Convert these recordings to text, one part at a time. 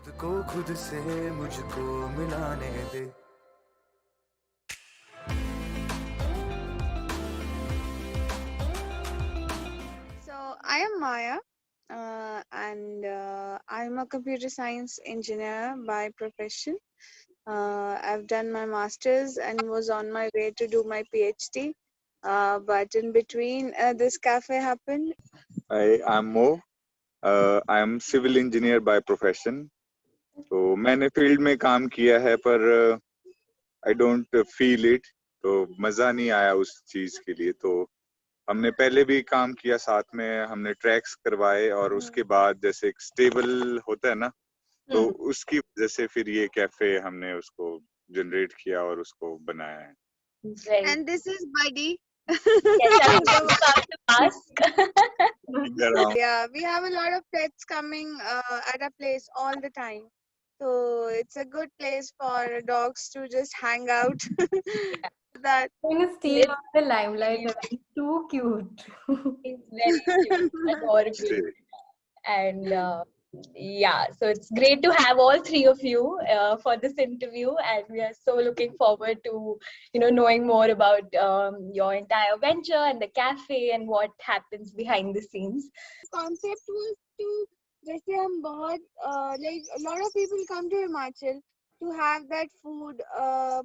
खुद को खुद से मुझको मिलाने दे. So I am Maya, and I'm a computer science engineer by profession. I've done my master's and was on my way to do my PhD. But in between, this cafe happened. Hi, I'm Moh. I am civil engineer by profession. तो मैंने field में काम किया है पर I don't feel it, तो मजा नहीं आया उस चीज के लिए. तो हमने पहले भी काम किया साथ में, हमने ट्रैक्स करवाए और उसके बाद जैसे एक स्टेबल होता है ना, तो उसकी वजह से फिर ये कैफे हमने उसको जनरेट किया और उसको बनाया है. Right. And this is Buddy. Yes, I was about to ask. Yeah, we have a lot of pets coming at our place all the time. So it's a good place for dogs to just hang out. That going to steal the limelight. He's too cute. He's very cute, adorable. And yeah, so it's great to have all three of you for this interview, and we are so looking forward to knowing more about your entire venture and the cafe and what happens behind the scenes. Concept was to जैसे हम बहुत like a lot of people come to Himachal to have that food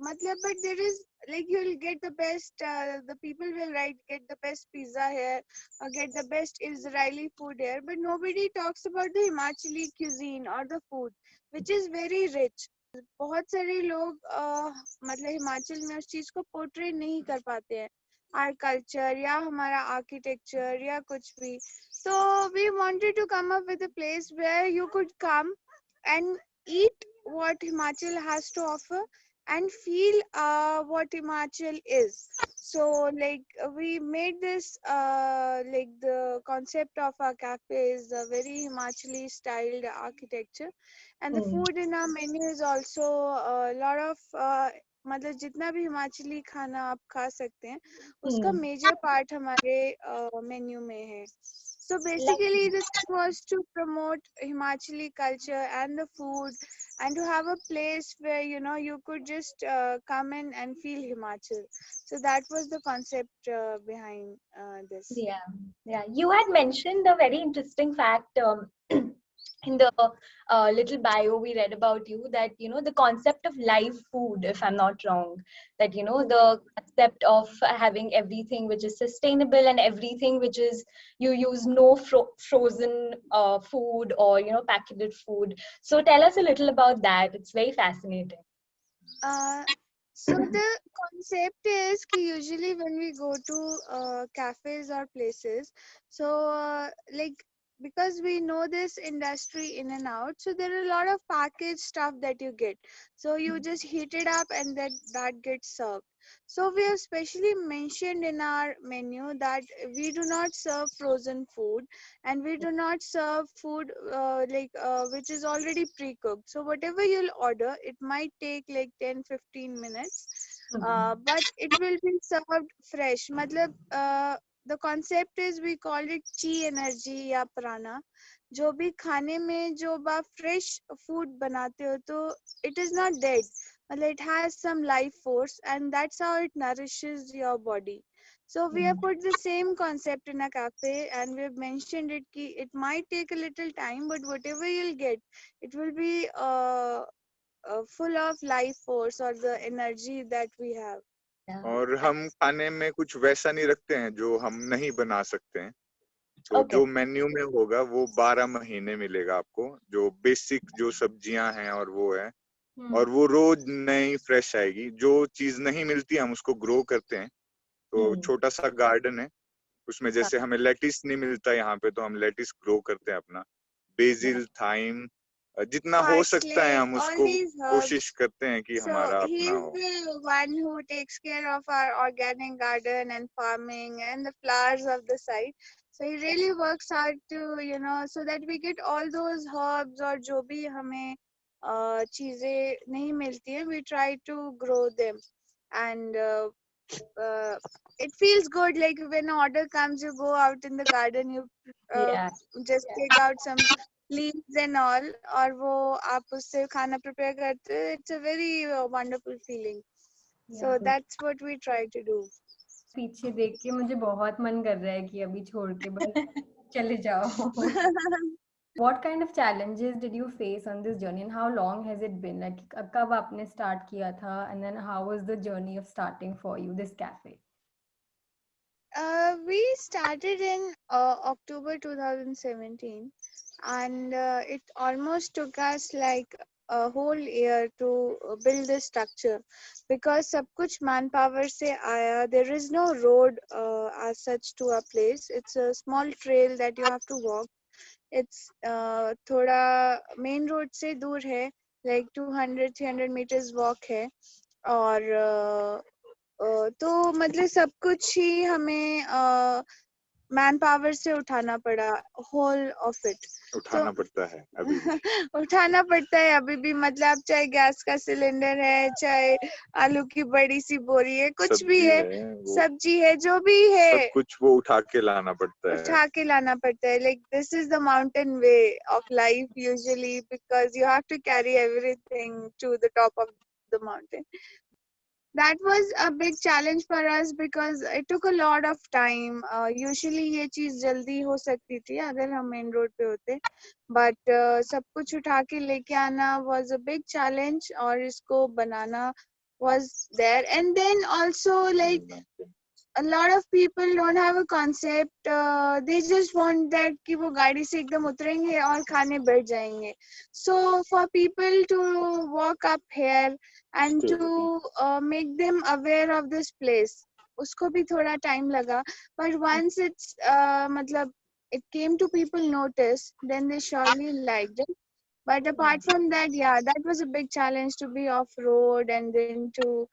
मतलब but there is like you'll get the best the people will get the best pizza here or get the best Israeli food here, but nobody talks about the Himachali cuisine or the food which is very rich. बहुत सारे लोग मतलब हिमाचल में उस चीज को portray नहीं कर पाते हैं, our culture या हमारा architecture या कुछ भी. So we wanted to come up with a place where you could come and eat what Himachal has to offer and feel what Himachal is. So like we made this like the concept of our cafe is a very Himachali styled architecture, and the food in our menu is also a lot of मतलब जितना भी हिमाचली खाना आप खा सकते हैं उसका major part हमारे मेन्यू में है. So basically this was to promote Himachali culture and the food and to have a place where you could just come in and feel Himachal. So that was the concept behind this. Yeah. You had mentioned a very interesting fact in the little bio we read about you, that the concept of live food, if I'm not wrong, that the concept of having everything which is sustainable and everything which is you use no frozen food or packaged food. So tell us a little about that. It's very fascinating. So the concept is that usually when we go to cafes or places, so like because we know this industry in and out, so there are a lot of packaged stuff that you get. So you just heat it up and that gets served. So we have specially mentioned in our menu that we do not serve frozen food and we do not serve food which is already pre-cooked. So whatever you'll order, it might take like 10-15 minutes, but it will be served fresh. Matlab, the concept is we call it chi energy या prana. जो भी खाने में जो आप fresh food बनाते हो तो it is not dead. It has some life force and that's how it nourishes your body. So we have put the same concept in a cafe and we've mentioned it ki it might take a little time, but whatever you'll get, it will be full of life force or the energy that we have. और हम खाने में कुछ वैसा नहीं रखते हैं जो हम नहीं बना सकते हैं. तो जो मेन्यू में होगा वो 12 महीने मिलेगा आपको, जो बेसिक जो सब्जियां हैं और वो है, और वो रोज नई फ्रेश आएगी. जो चीज नहीं मिलती हम उसको ग्रो करते हैं. तो छोटा सा गार्डन है उसमें, जैसे हमें लेटिस नहीं मिलता यहाँ पे तो हम लेटिस ग्रो करते हैं अपना. बेसिल, थाइम, जितना हो सकता है हम उसको कोशिश करते हैं कि हमारा अपना हो. He's the one who takes care of our organic garden and farming and the flowers of the site. So he really works hard to so that we get all those herbs or जो भी हमें चीजें नहीं मिलती हैं, we try to grow them. And it feels good, like when an order comes, you go out in the garden, you just take out some leaves and all, और वो आप उससे खाना prepare करते हो. It's a very wonderful feeling. So Yeah. that's what we try to do. पीछे देख के मुझे बहुत मन कर रहा है कि अभी छोड़ के बस चले जाओ. What kind of challenges did you face on this journey and how long has it been? Like कब आपने start किया था and then how was the journey of starting for you this cafe? We started in October 2017, and it almost took us like a whole year to build the structure, because सब कुछ manpower से आया. There is no road as such to a place. It's a small trail that you have to walk. It's थोड़ा main road से दूर है, like 200-300 meters walk है. और तो मतलब सब कुछ ही हमें मैन पावर से उठाना पड़ा, होल ऑफ इट. उठाना पड़ता है अभी भी. उठाना पड़ता है अभी भी, मतलब चाहे गैस का सिलेंडर है, चाहे आलू की बड़ी सी बोरी है, कुछ भी है, सब्जी है, जो भी है, सब कुछ वो उठा के लाना पड़ता है. उठा के लाना पड़ता है. Like this is the mountain way of life usually, because you have to carry everything to the top of the mountain. That was a big challenge for us because it took a lot of time. Usually ये चीज जल्दी हो सकती थी अगर हम main road पे होते, but सब कुछ उठा के लेके आना was a big challenge, और इसको बनाना was there. And then also like a lot of people don't have a concept. They just want that कि वो गाड़ी से एकदम उतरेंगे और खाने बैठ जाएंगे. So for people to walk up here and to make them aware of this place, उसको भी थोड़ा time लगा. But once it's मतलब it came to people notice, then they surely liked it. But apart from that, yeah, that was a big challenge to be off road and then to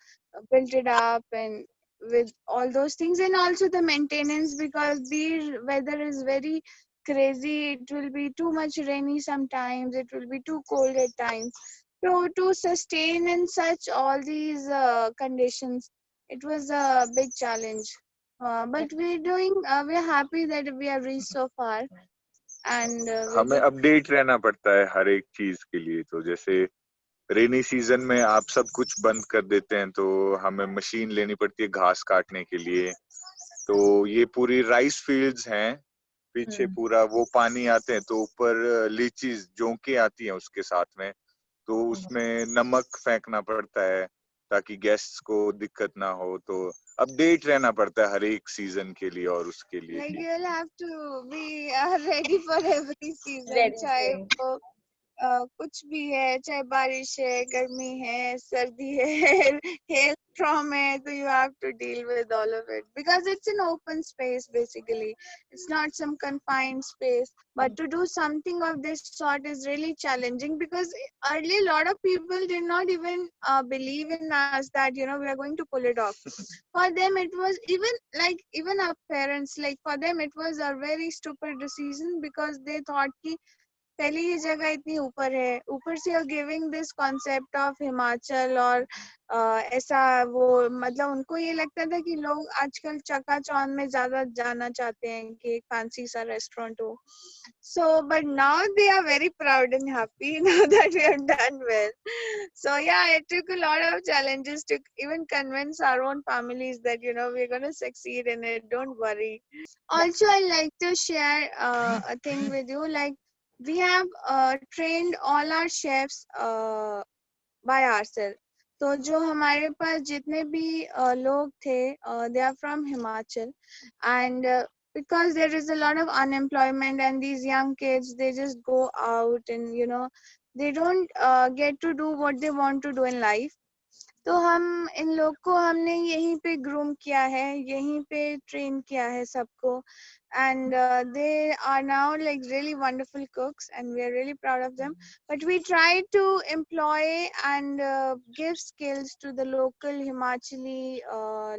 build it up and with all those things, and also the maintenance, because the weather is very crazy. It will be too much rainy sometimes, it will be too cold at times. So to sustain in such all these conditions, it was a big challenge. But we're happy that we have reached so far. And हमें update रहना पड़ता है हर एक चीज के लिए. तो जैसे रेनी सीजन में आप सब कुछ बंद कर देते हैं, तो हमें मशीन लेनी पड़ती है घास काटने के लिए. तो ये पूरी राइस फील्ड्स हैं पीछे, पूरा वो पानी आते हैं, तो ऊपर लीचीज जोंके आती हैं उसके साथ में, तो उसमें नमक फेंकना पड़ता है ताकि गेस्ट्स को दिक्कत ना हो. तो अपडेट रहना पड़ता है हर एक सीजन के लिए और उसके लिए. like you'll have to be ready for every season. Very चाहे true. वो कुछ भी है, चाहे बारिश है, गर्मी है, सर्दी है, hail storm है, so you have to deal with all of it because it's an open space basically. It's not some confined space. But to do something of this sort is really challenging because early a lot of people did not even believe in us that we are going to pull it off. For them it was even our parents, like for them it was a very stupid decision because they thought कि पहले ये जगह इतनी ऊपर है, ऊपर से giving this concept of Himachal और ऐसा वो, मतलब उनको ये लगता था कि लोग आजकल चकाचौंध में ज्यादा जाना चाहते हैं कि एक फैंसी सा रेस्टोरेंट हो. So but now they are very proud and happy now that we have done well. So yeah, it took a lot of challenges to even convince our own families that we're going to succeed in it, don't worry. Also I like to share a thing with you. Like we have trained all our chefs by ourselves. तो जो हमारे पास जितने भी लोग थे, they are from Himachal, and because there is a lot of unemployment and these young kids, they just go out and they don't get to do what they want to do in life. तो हम इन लोग को हमने यहीं पे groom किया है, यहीं पे ट्रेन किया है सबको, and they are now like really wonderful cooks and we are really proud of them. But we try to employ and give skills to the local Himachali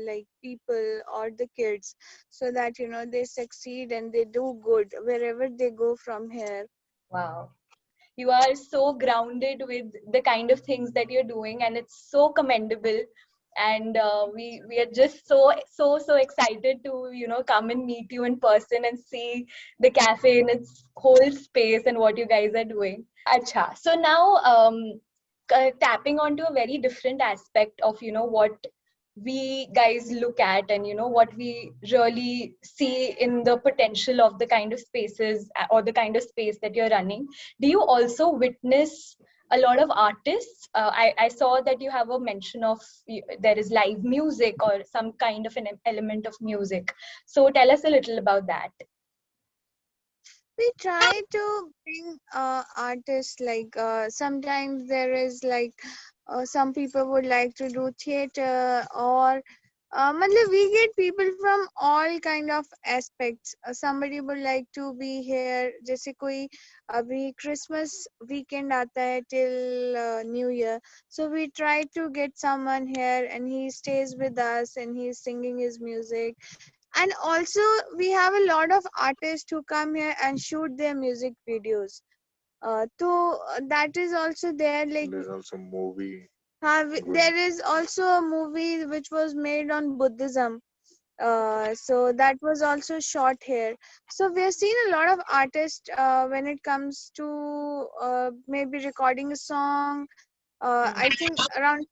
like people or the kids, so that they succeed and they do good wherever they go from here. Wow. You are so grounded with the kind of things that you're doing, and it's so commendable. and we are just so excited to come and meet you in person and see the cafe in its whole space and what you guys are doing. Acha. So now tapping onto a very different aspect of what we guys look at and what we really see in the potential of the kind of spaces or the kind of space that you're running. Do you also witness a lot of artists? I saw that you have a mention of there is live music or some kind of an element of music. So tell us a little about that. We try to bring artists, like sometimes there is like some people would like to do theater, or matlab we get people from all kind of aspects. Somebody would like to be here, जैसे कोई अभी Christmas weekend आता है till New Year, so we try to get someone here and he stays with us and he's singing his music. And also we have a lot of artists who come here and shoot their music videos. So that is also there, like There's also movie. there is also a movie which was made on Buddhism, so that was also shot here. So we have seen a lot of artists when it comes to maybe recording a song. I think around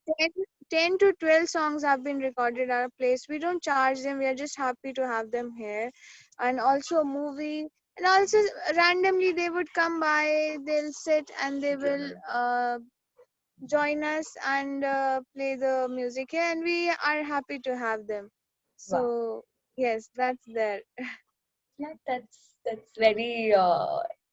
10 to 12 songs have been recorded at a place. We don't charge them, we are just happy to have them here. And also a movie, and also randomly they would come by, they'll sit and they will join us and play the music here, and we are happy to have them. Wow. So yes, that's there. Yeah, that's very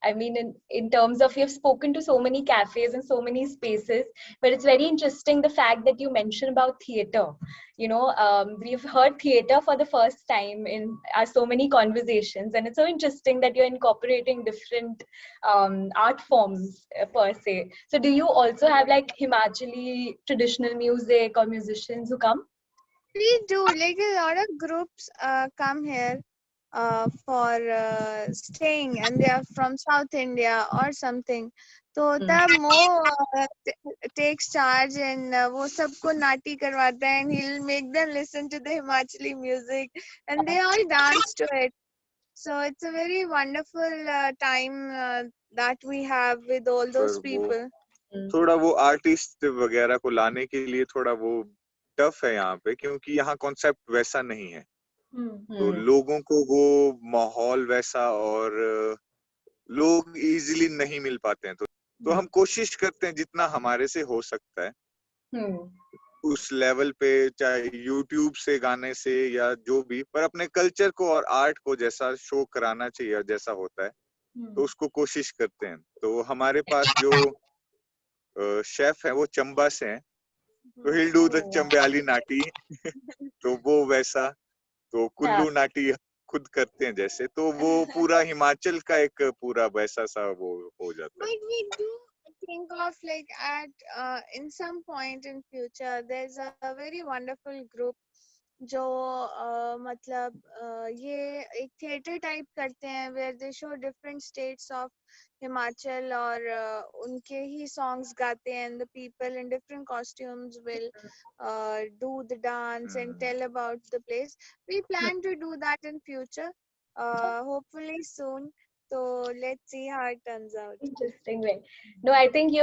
I mean in terms of, you've spoken to so many cafes and so many spaces, but it's very interesting the fact that you mentioned about theater. We've heard theater for the first time in our so many conversations, and it's so interesting that you're incorporating different art forms per se. So do you also have like Himachali traditional music or musicians who come? We do, like a lot of groups come here for staying, and they are from South India or something. तो तब Mo takes charge and वो सबको नाटी करवाता है, and he'll make them listen to the Himachali music and they all dance to it. So it's a very wonderful time that we have with all those people. थोड़ा वो artist वगैरह को लाने के लिए थोड़ा वो टफ है यहाँ पे, क्योंकि यहाँ कॉन्सेप्ट वैसा नहीं है। तो लोगों को वो माहौल वैसा, और लोग इजीली नहीं मिल पाते हैं। तो हम कोशिश करते हैं जितना हमारे से हो सकता है उस लेवल पे, चाहे यूट्यूब से गाने से या जो भी, पर अपने कल्चर को और आर्ट को जैसा शो कराना चाहिए जैसा होता है तो उसको कोशिश करते हैं। तो हमारे पास जो शेफ है वो चंबा से हैं, तो he'll do the चंब्याली नाटी तो वो वैसा, तो कुल्लू नाटी खुद करते हैं जैसे, तो वो पूरा हिमाचल का एक पूरा वैसा सा वो हो जाता है। But we do think of like at in some point in future there's a very wonderful group जो मतलब ये एक theater type करते हैं where they show different states of Himachal और उनके ही songs गाते हैं, and the people in different costumes will do the dance and tell about the place. We plan to do that in future, hopefully soon. So let's see how it turns out. Interesting way. No, I think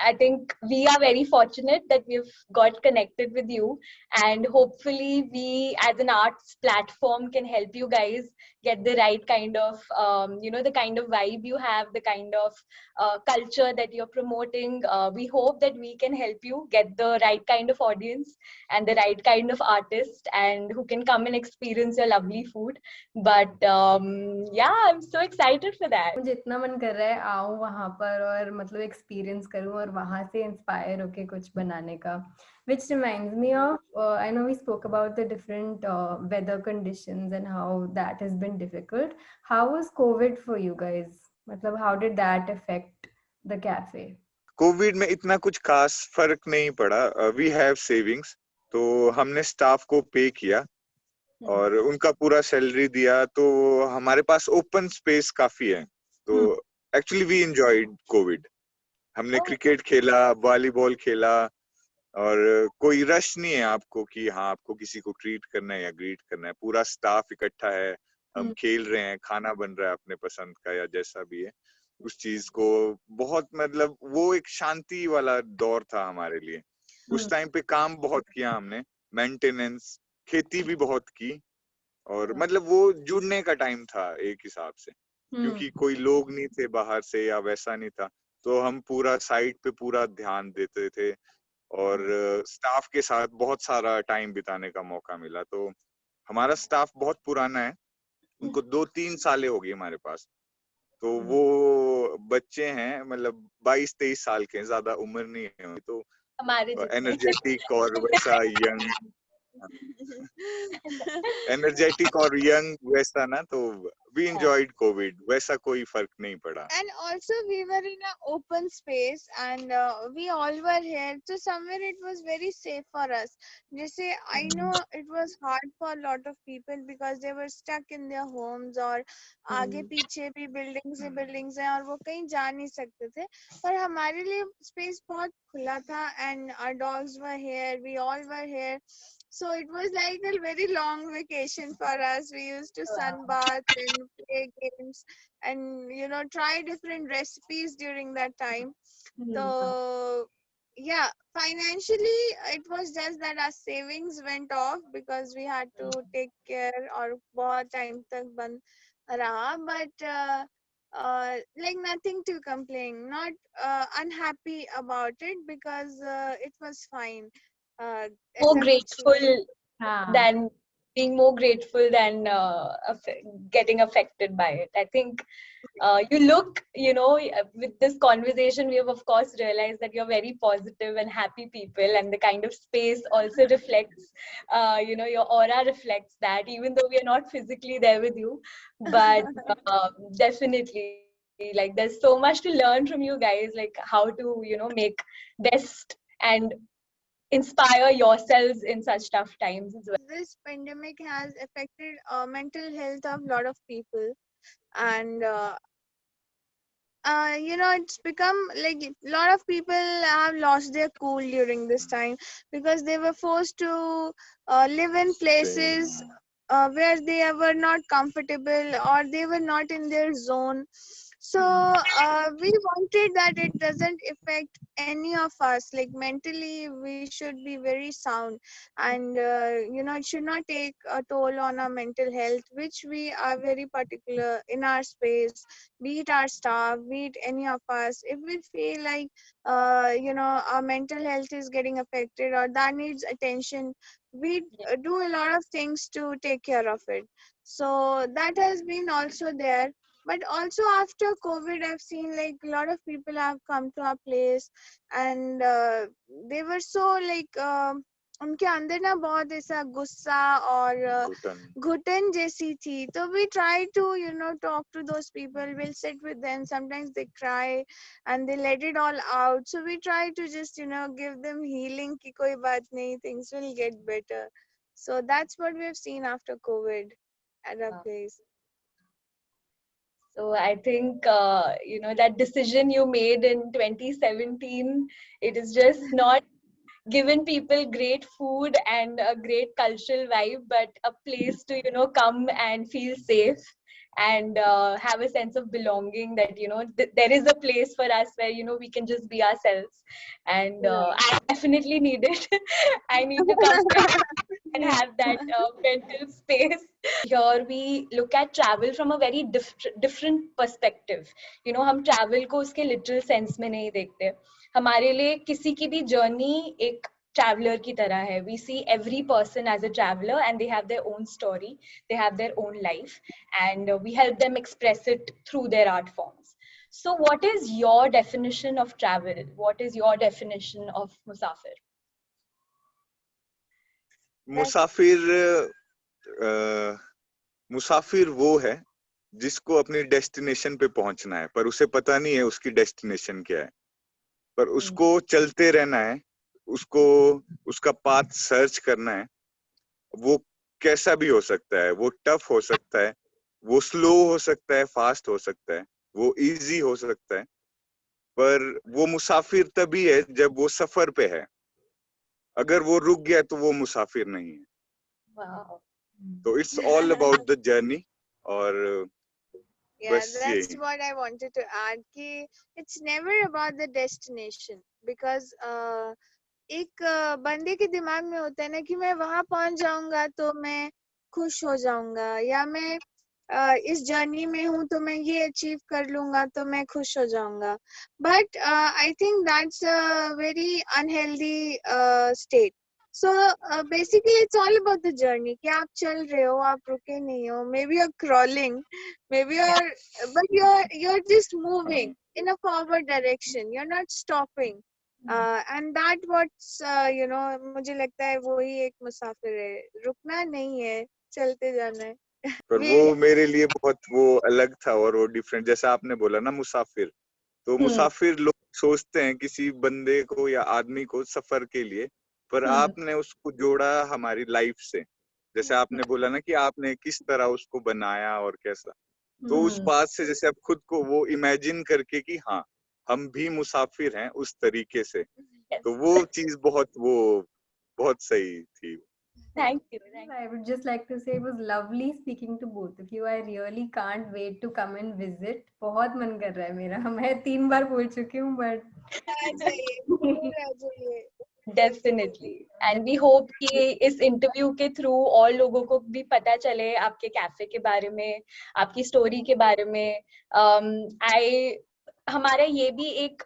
I think we are very fortunate that we've got connected with you, and hopefully we as an arts platform can help you guys get the right kind of, the kind of vibe you have, the kind of culture that you're promoting. We hope that we can help you get the right kind of audience and the right kind of artist, and who can come and experience your lovely food. But yeah, I'm so excited for that. मुझे इतना मन कर रहा है आऊँ वहाँ पर और मतलब एक्सपीरियंस करूँ और वहाँ से इंस्पायर होके कुछ बनाने का. Which reminds me of, I know we spoke about the different weather conditions and how that has been difficult. How was COVID for you guys? मतलब how did that affect the cafe? Covid में इतना कुछ खास फर्क नहीं पड़ा। We have savings, तो हमने स्टाफ को पे किया और उनका पूरा सैलरी दिया, तो हमारे पास ओपन स्पेस काफी है। तो एक्चुअली वी एंजॉयड कोविड। हमने क्रिकेट खेला, वॉलीबॉल खेला, और कोई रश नहीं है आपको कि हाँ आपको किसी को ट्रीट करना है या ग्रीट करना है, पूरा स्टाफ इकट्ठा है, हम खेल रहे हैं, खाना बन रहा है अपने पसंद का या जैसा भी है, उस चीज को बहुत मतलब वो एक शांति वाला दौर था हमारे लिए। उस टाइम पे काम बहुत किया हमने, मेंटेनेंस, खेती भी बहुत की, और मतलब वो जुड़ने का टाइम था एक हिसाब से, क्योंकि कोई लोग नहीं थे बाहर से या वैसा नहीं था, तो हम पूरा साइट पे पूरा ध्यान देते थे, और स्टाफ के साथ बहुत सारा टाइम बिताने का मौका मिला। तो हमारा स्टाफ बहुत पुराना है, उनको 2-3 सालें हो गई हमारे पास, तो वो बच्चे हैं, मतलब 22-23 साल के हैं, ज्यादा उम्र नहीं है उनकी, तो हमारे जितने। एनर्जेटिक और वैसा यंग, एनर्जेटिक और यंग वैसा ना, तो वी एंजॉयड कोविड, वैसा कोई फर्क नहीं पड़ा। And also we were in an open space, and we all were here, so somewhere it was very safe for us. Jesse, I know it was hard for a lot of people because they were stuck in their homes, और आगे पीछे भी buildings हैं और वो कहीं जा नहीं सकते थे, पर हमारे लिए स्पेस बहुत खुला था, and our dogs were here, we all were here. So it was like a very long vacation for us. We used to sunbath and play games and try different recipes during that time. So yeah, financially it was just that our savings went off because we had to take care, और बहुत time तक बंद रहा, but like nothing to complain, not unhappy about it because it was fine. More ऐसा कुछ grateful नहीं। than being more grateful than getting affected by it. I think you look, with this conversation, we have of course realized that you're very positive and happy people, and the kind of space also reflects, your aura reflects that, even though we are not physically there with you. But definitely, like, there's so much to learn from you guys, like how to, make best and inspire yourselves in such tough times as well. This pandemic has affected mental health of a lot of people, and it's become like a lot of people have lost their cool during this time because they were forced to live in places where they were not comfortable or they were not in their zone. So we wanted that it doesn't affect any of us. Like mentally, we should be very sound, and it should not take a toll on our mental health, which we are very particular in our space, be it our staff, be it any of us. If we feel like our mental health is getting affected or that needs attention, we do a lot of things to take care of it. So that has been also there. But also after COVID, I've seen like a lot of people have come to our place, and they were so like उनके अंदर ना बहुत ऐसा गुस्सा और घुटन जैसी थी. तो we try to talk to those people. We'll sit with them. Sometimes they cry and they let it all out. So we try to just give them healing कि कोई बात नहीं, things will get better. So that's what we've seen after COVID at our place. So I think, that decision you made in 2017, it is just not given people great food and a great cultural vibe, but a place to, come and feel safe and have a sense of belonging, that, there is a place for us where, we can just be ourselves. And I definitely need it. I need to come back and have that mental space. Here we look at travel from a very different perspective. हम travel को उसके literal sense में नहीं देखते. हमारे लिए किसी की भी journey एक traveler की तरह है. We see every person as a traveler, and they have their own story, they have their own life, and we help them express it through their art forms. So what is your definition of travel? What is your definition of Musafir? मुसाफिर वो है जिसको अपनी destination पे पहुंचना है, पर उसे पता नहीं है उसकी डेस्टिनेशन क्या है, पर उसको चलते रहना है, उसको उसका पाथ सर्च करना है. वो कैसा भी हो सकता है, वो टफ हो सकता है, वो स्लो हो सकता है, फास्ट हो सकता है, वो इजी हो सकता है, पर वो मुसाफिर तभी है जब वो सफर पे है. अगर वो रुक गया तो वो मुसाफिर नहीं है। Wow. तो it's all about the journey. और Yeah, बस that's यही। what I wanted to add. कि it's never about the destination because एक बंदे के दिमाग में होता है ना कि मैं वहां पहुंच जाऊंगा तो मैं खुश हो जाऊंगा, या मैं इस जर्नी में हूँ तो मैं ये अचीव कर लूंगा तो मैं खुश हो जाऊंगा. But I think that's a very unhealthy state. So basically it's all about the journey कि आप चल रहे हो, आप रुके नहीं हो. Maybe you are crawling, maybe you're just moving in a forward direction, you're not stopping. And that what's मुझे लगता है वही एक मुसाफिर है, रुकना नहीं है, चलते जाना है. पर वे वो मेरे लिए बहुत वो अलग था और वो डिफरेंट। जैसा आपने बोला ना मुसाफिर, तो मुसाफिर लोग सोचते हैं किसी बंदे को या आदमी को सफर के लिए, पर आपने उसको जोड़ा हमारी लाइफ से। जैसे आपने बोला ना कि आपने किस तरह उसको बनाया और कैसा, तो उस बात से जैसे आप खुद को वो इमेजिन करके कि हाँ हम भी मुसाफिर हैं उस तरीके से, तो वो चीज बहुत सही थी। Thank you. I would just like to say it was lovely speaking to both of you. I really can't wait to come and visit. बहुत मन कर रहा है मेरा. मैं 3 बार बोल चुकी हूँ but आ जाइए, जरूर आ जाइए. Definitely. And we hope कि इस इंटरव्यू के थ्रू और लोगों को भी पता चले आपके कैफे के बारे में, आपकी स्टोरी के बारे में. हमारा ये भी एक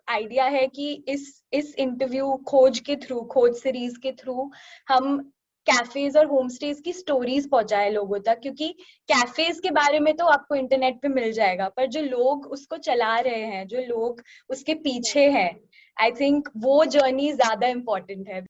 आइडिया है कि इस इंटरव्यू खोज के थ्रू, खोज सीरीज के थ्रू हम कैफेज और होम स्टेज की स्टोरीज पहुंचाए लोगों तक, क्योंकि कैफेज के बारे में तो आपको इंटरनेट पे मिल जाएगा, पर जो लोग उसको चला रहे हैं, जो लोग उसके पीछे हैं, आई थिंक वो जर्नी ज्यादा इम्पोर्टेंट है.